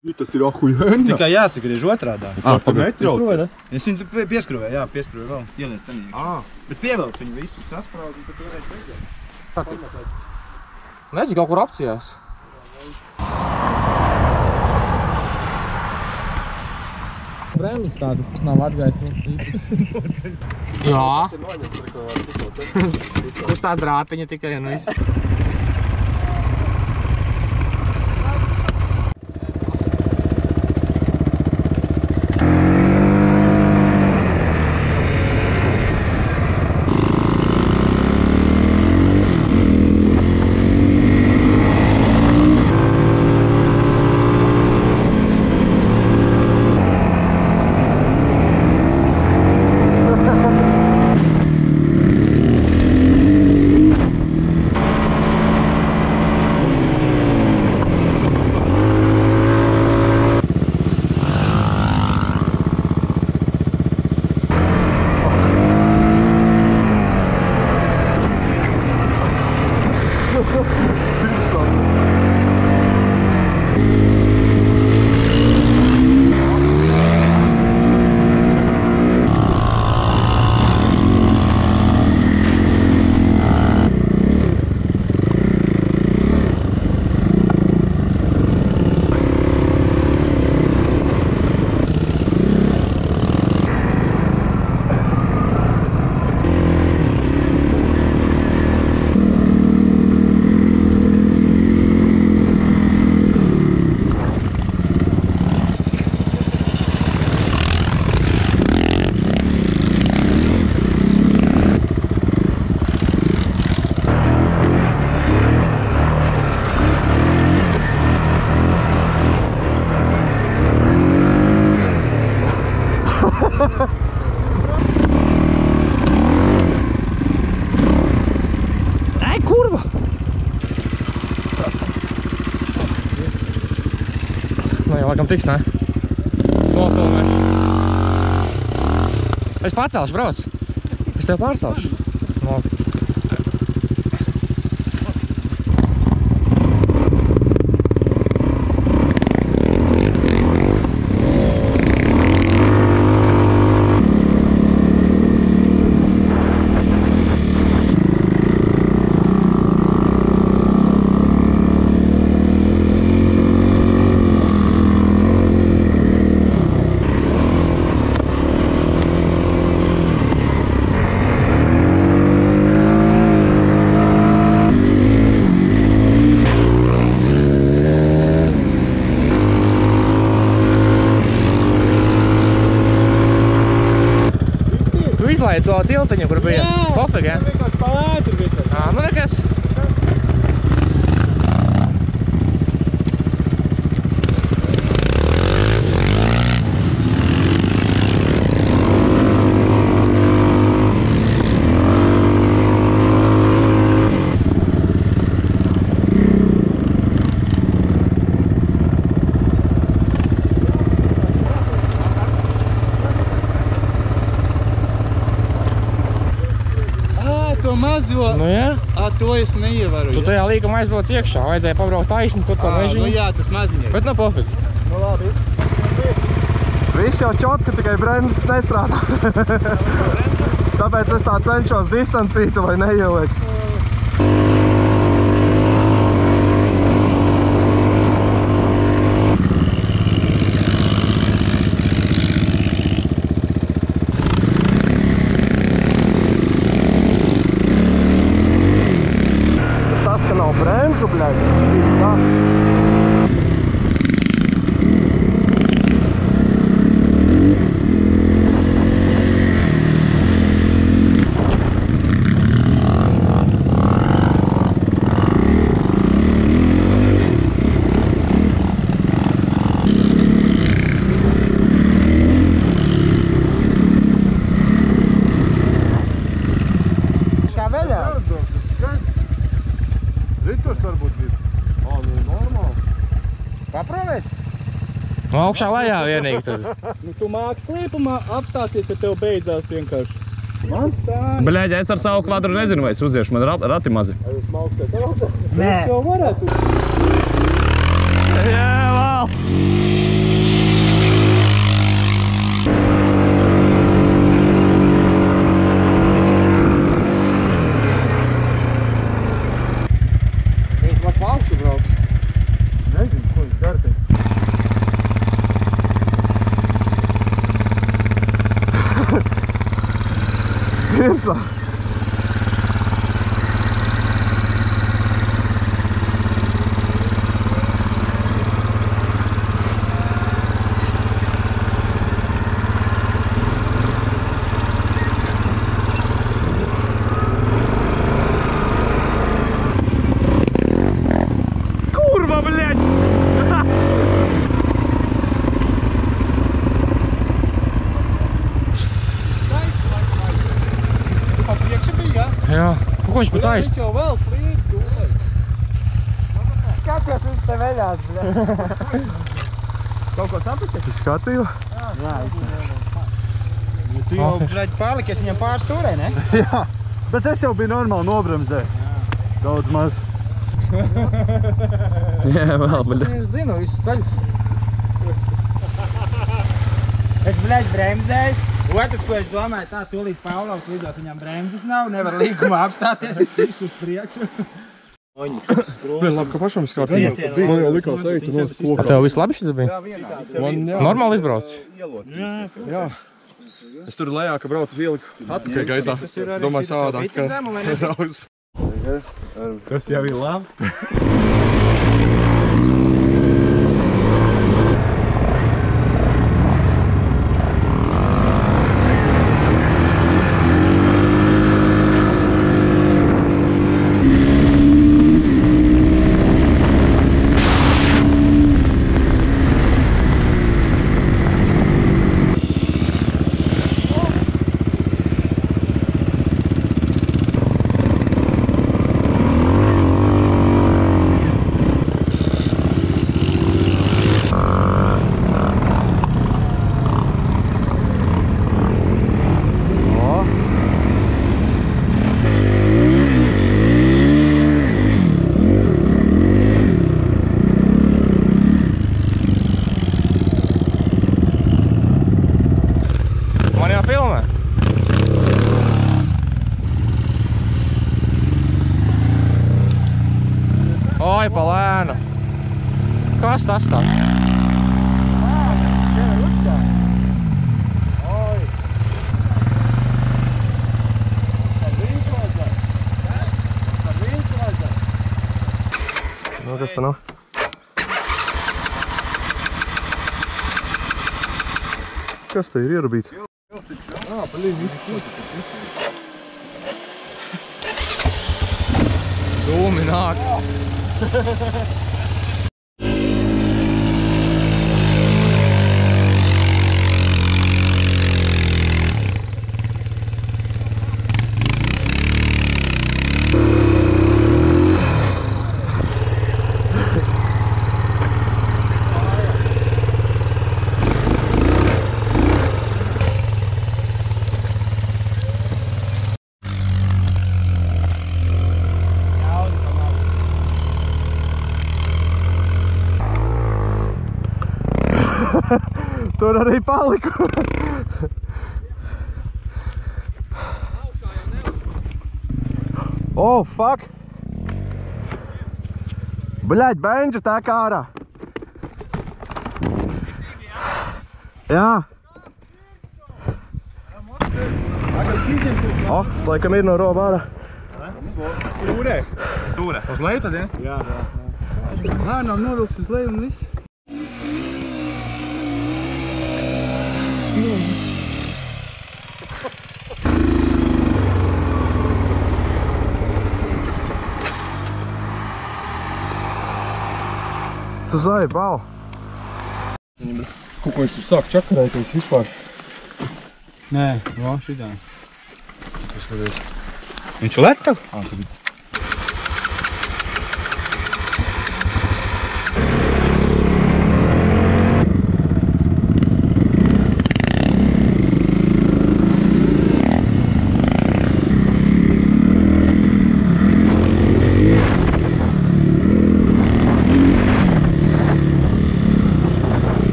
Tas ir ahujēni. Tikai jāsagriež otrādā. Pagaid. Es viņu pieskrūvēju, jā, pieskrūvēju vēl. Ieliec tenī. Bet pievelc viņu visu saspraud, un tad tu varēsi redzēt. Nezinu, kaut kur apcijās. Bremzes tādas nav atgājis mums īpaši. Jā. Kustās drātiņa tikai un viss. Ai, kurva! Nu jau laikam tiks, ne? Nopilnē. Es pacelšu, brauc. Es tev pārcelšu. No. Izlaidu to tiltiņu, kur bija pofīgi, ja? Vienkārši pa ētri bija. Nu nekas. Mazo, Nu jā. To es neievaru. Tu tajā līkam aizbrauc iekšā, vajadzēja pabraukt taisni, tur caur mežiņu. Nu jā, tas maziņai. Bet nu pofīgi. Nu labi. Viss jau čotka, tikai bremzes nestrādā. Tāpēc es tā cenšos distancītu, lai neieliek. Tas, ka nav bremžu, bļaļ, ir tā. Riturs varbūt bija. Nu normāli. Paprovēt? Nu augšā lejā vienīgi tad. Nu tu māki slīpumā apstāties, ja tev beidzās vienkārši. Man stāj. Bļaļ, es ar savu kvadru nezinu, vai es uziešu, man rati mazi. Vai jūs maukstēt augšā? Nē. Es jau varētu. Jā, vēl! gaisā. Kurva, блядь! Jā, ko viņš pat aizst? Viņš jau vēl plīd, gulēj. Skaties, viņš te veļās, bļa. Kaut ko sapratī? Tu skatīju? Jā, tu jau, bļaļ, pārlikies viņam pār stūrē, ne? Jā, bet es jau biju normāli nobremzē. Daudz maz. Jā, vēl, bet... Es zinu, visu saļus. Es, bļaļ, bremzēju. Otrs, ko es domāju, tā tūlīt Paulovs lidot, viņam bremzes nav, nevar līgumā apstāties, es visu uz priekšu. Vien labi, ka pašam skārtībā. Man jau likās eit un uz Ar tev viss labi šis bija? Man, jā. Normāli izbrauc? Jā. Es tur lejā, ka braucu vieliku atpakaļ gaitā. Domāju savādāk, ka rauz. Tas jau ir labi. Man jāfilmē? Oi, pa lēnu. Kas tas tāds? Nu, kas tā nav? Kas te ir ierubīts? Dūmi nāk. Tur arī paliku. Oh, fuck! Bļaļ, benģa tā kā ārā. Jā. O, laikam ir no roba ārā. Stūrē. Uz leju tad, ja? Jā. Nā, nav norūks uz leju un viss. Tu zāji, bal. Ko viņš tur sāk čakarēties vispār? Nē, no šitā. Viņš lec tev?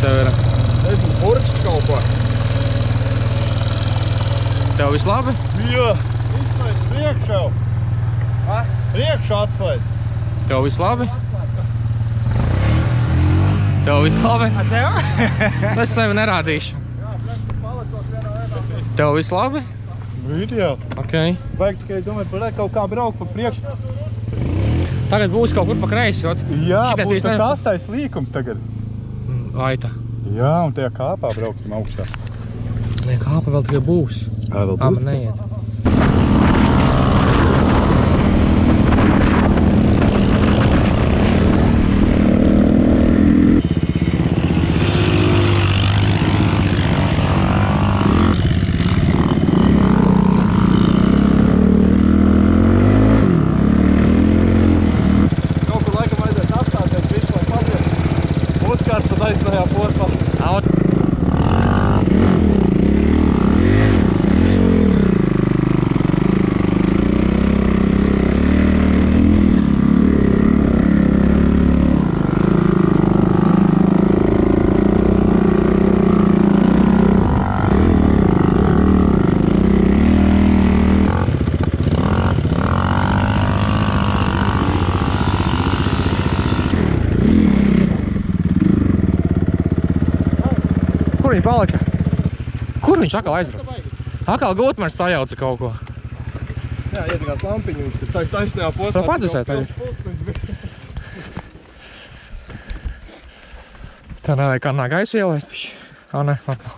tev ir? Nezinu, burkšķi kaut ko. Tev viss labi? Jā, izslēdz priekšā. Priekšā atslēdz. Tev viss labi? Tev viss labi? A tev? Es sevi nerādīšu. Tev viss labi? Ideāli. Ok. Vajag tikai domāt par kaut kā braukt pa priekšu. Tagad būs kaut kur pa kreisi, ot. Jā, Šitais būs īsti tas ne- asais līkums tagad. Aita. Jā, un tajā kāpā brauksim augšā. Nē, kāpa vēl tikai būs. Vēl Man neiet. Kaut kur laikam vajadzētu apstāties visu, lai pabiet. Uzkars un aizsnējā posmā. Aut. Kur viņi palika? Kur viņš atkal aizbrauka? Atkal Gutmars sajauca kaut ko. Jā, iedegās lampiņu, viņš tur taisnējā posmā. Tev padzesēt tagad? Tā nevajag kā nā gaisu ielaist, pišķi. Ā, ne, atkal.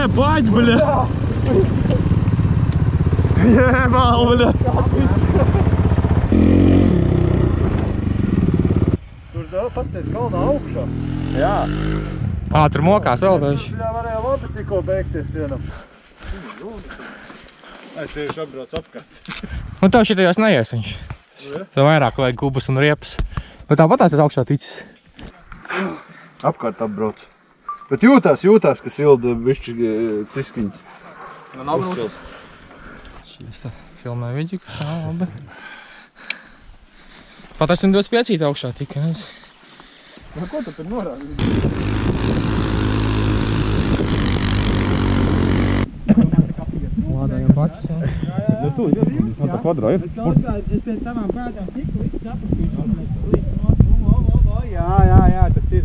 Ебать, бля! Ебал, бля! Tur vēl pasties kalnā augšā. Jā. Ā, tur mokās vēl taču. Jā, varēja labi tikko beigties vienam. Es iešu apbrauc apkārt. Nu tev šitajos neies viņš. Tev vairāk vajag kubus un riepas. Bet tāpat tās augšā ticis. Apkārt apbrauc. Bet jūtās, ka silda bišķi ciskiņas. Nu nav grūti. Šīs tā filmē vidžikus, jā, labi. Pat esam 25 augšā tikai, nezinu. Nu, ko tu tur norādi? Lādājam bačus, jā. Nu, tu, jā. Tā kvadrā ir. Es pēc tavām pēdām tiku, visu saprastu, Jā, tas ir.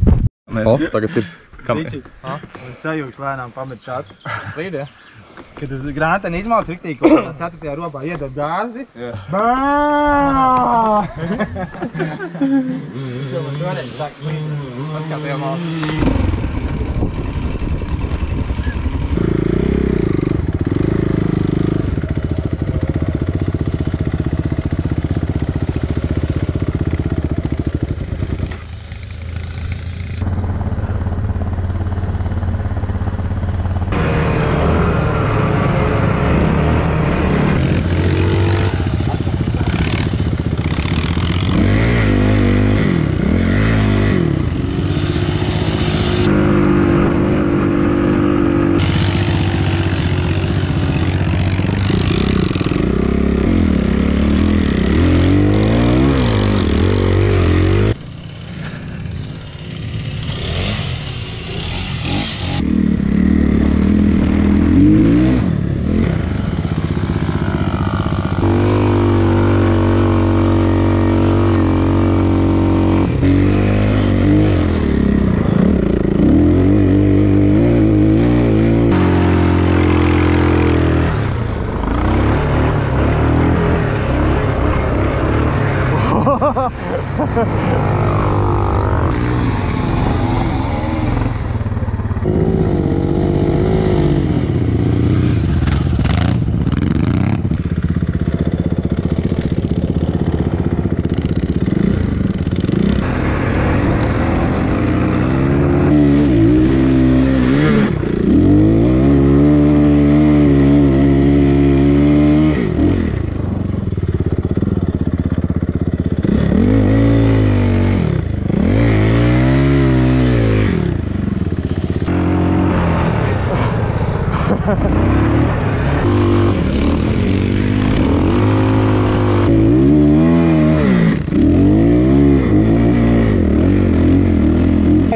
O, tagad ir. Un sajūgs lēnām pamet čatu. Slīd, jā? Kad uz grāteni izmauc riktīgi, kaut kādā 4. robā iedod gāzi. Viņš jau man toreiz saka slīd. Pats kā tu jau mauc.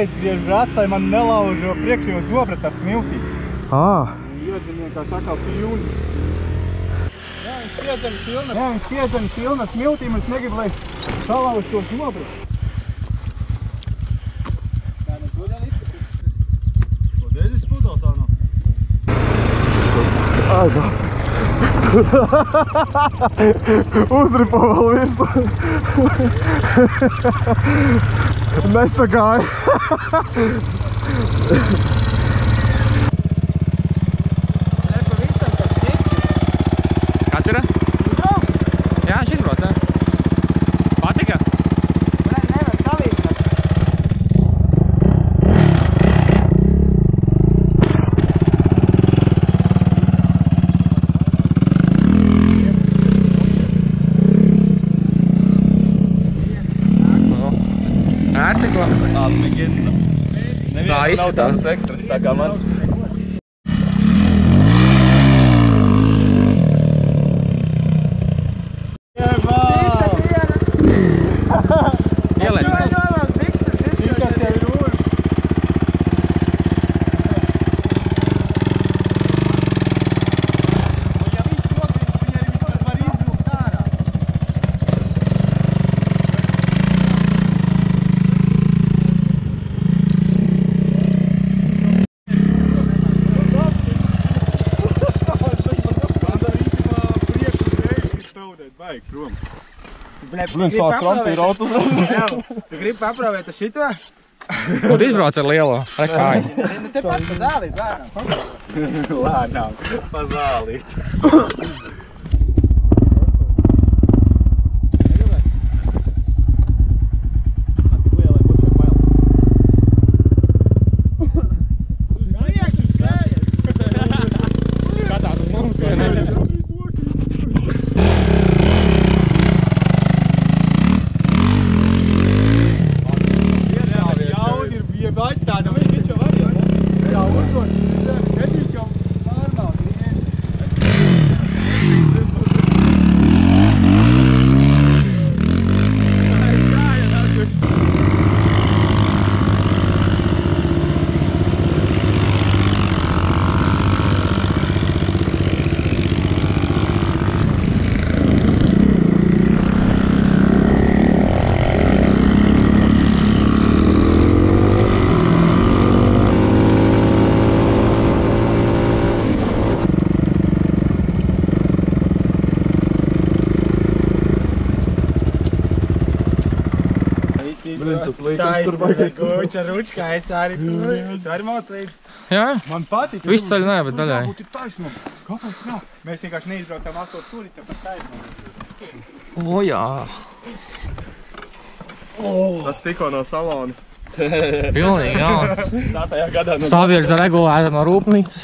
Aizgriežu atstāja man nelaužo priekšējo dobret ar smiltī. Ā. Iedziniek, kā saka, pilni. Jā, viņš piedzina pilna smiltīm, es negribu, lai salauž to dobret. Tā ne kodēļ izskatīs? Kodēļ izspūdāl tā nav? Uzripo vēl virsū. Nesagāja. Nepavisam tas tiks. Kas ir? Jā, viņš izbrauc, jā. Patika? Nevar salīdzināt. Ērti, ko? Tā izskatās. Ekstras tā kā man. Ielēs. Baigi prom. Blin, sāk trampīt autos. Tu gribi paprāvēt ar šito? Un tu izbrauc ar lielo. Rekāju. Te pat pa zālīt, lēnām. Lēnām, pa zālīt. Guč ar ručkā, es arī moc līdzi. Jā? Man patīk. Viss ceļu nē, bet daļai. Būtu taisnām. Kāpēc nav? Mēs vienkārši neizbraucām 8 stūri, tāpēc taisnām. O, jā. Tas tikko no salona. Pilnīgi jauns. Tā tajā gadā no Savirza regulēta no rūpnīcas.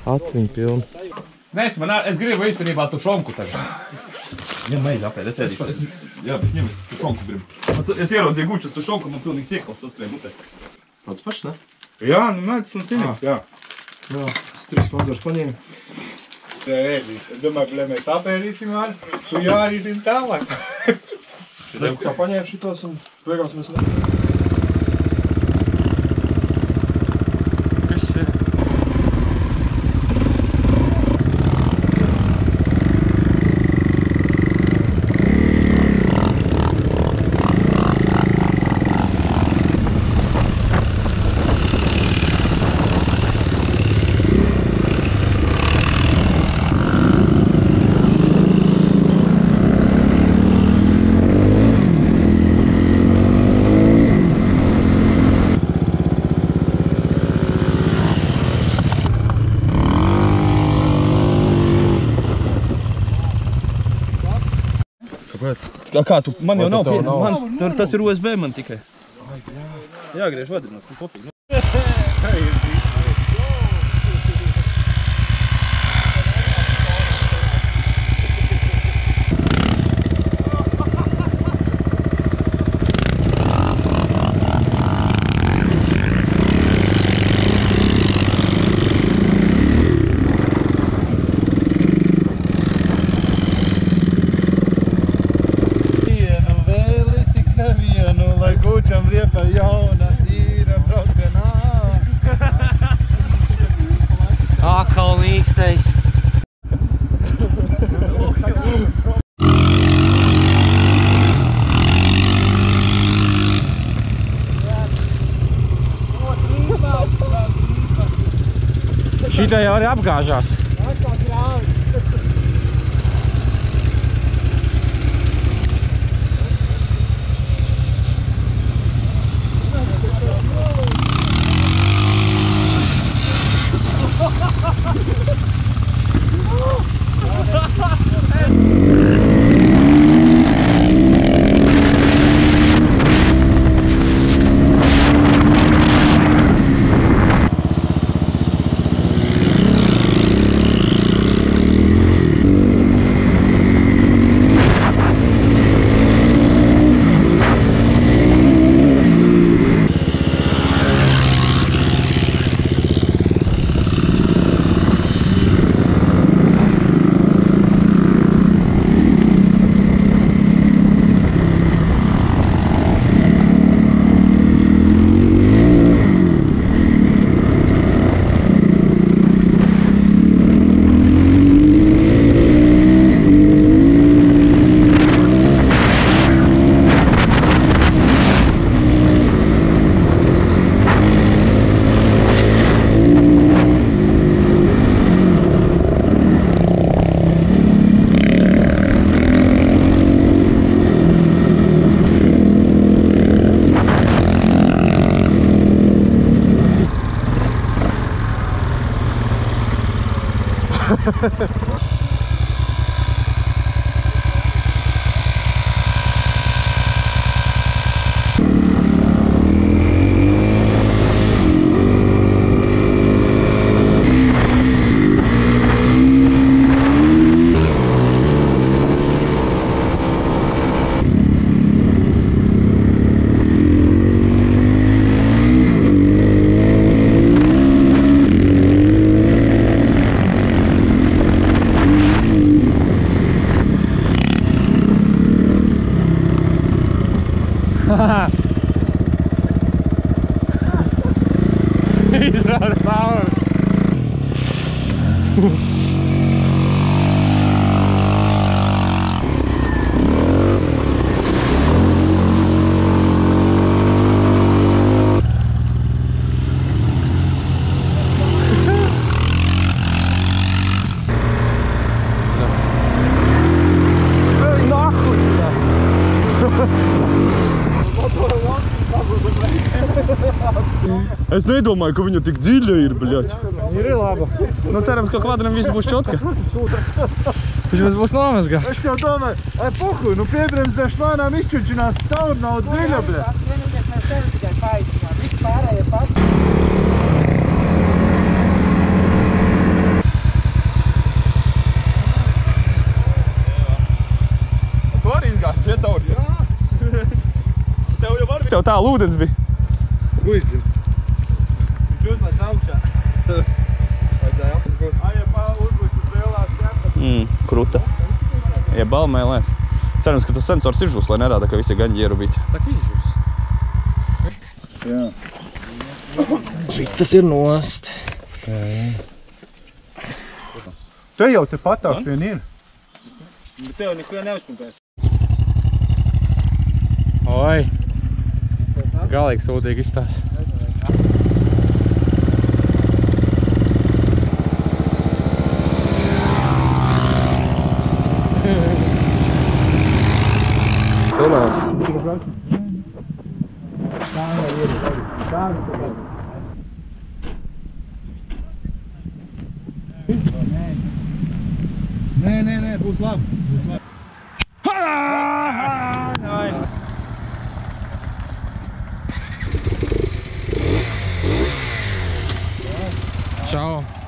Atmiņ pilni. Nē, es gribu īstenībā tu šonku tagad. Ja meizi apēd, es ēdīšu. Jā, bet ņem, tu šonku gribu. Es ieraudzīju gučus, tu šonku, man pilnīgs iekals saskrēja mutē. Pats pašs, ne? Jā, nu mēdz un cīnīt, jā. Jā, es 3 mazars paņēmu. Te ēdīs. Es domāju, ka mēs apēdīsim ar, tu jārīsim tālāk. Es kā paņēmu šitos un beigās mēs ne... Kas ir? Kā tu? Man jau nav tev pie... nav? Man, tur tas ir USB man tikai. Jāgriež vadināt, tu pofīgi. Gučam riepa jauna, īra braucienā. Akal mīkstais. Šitai jau arī apgāžās. Izrāda cauri. Es nedomāju, ka viņa tik dziļa ir, bļaļ. Ir laba. Nu, cerams, ka kvadram viss būs čotka. Vismaz būs nomazgāts. Es jau domāju, pohuj, nu piebremzēšu lēnām izčučinās cauri, nav dziļa, bļa. Vienīgais mēs tevi tikai paaicinām. Viss pārējie paši. Tu arī izgāsi, iet cauri. Tev jau var Tev tā lūdens bija. Guizim. Viņš uzlēc augšā. vajadzēja apstāties. Ja uzlikt uz lielās ķepas. Kruta. Ja balmēlēs. Cerams, ka tas sensors ir žus, lai nerāda, ka visi gaņi ierubīti. Tā kā izžus. Jā. Šitas ir nost. Te jau te patās vien ir. Bet tev neko neuzpumpēs. Oi. Galīgi sūdīgi izstās. Nē, būs labi. Čau.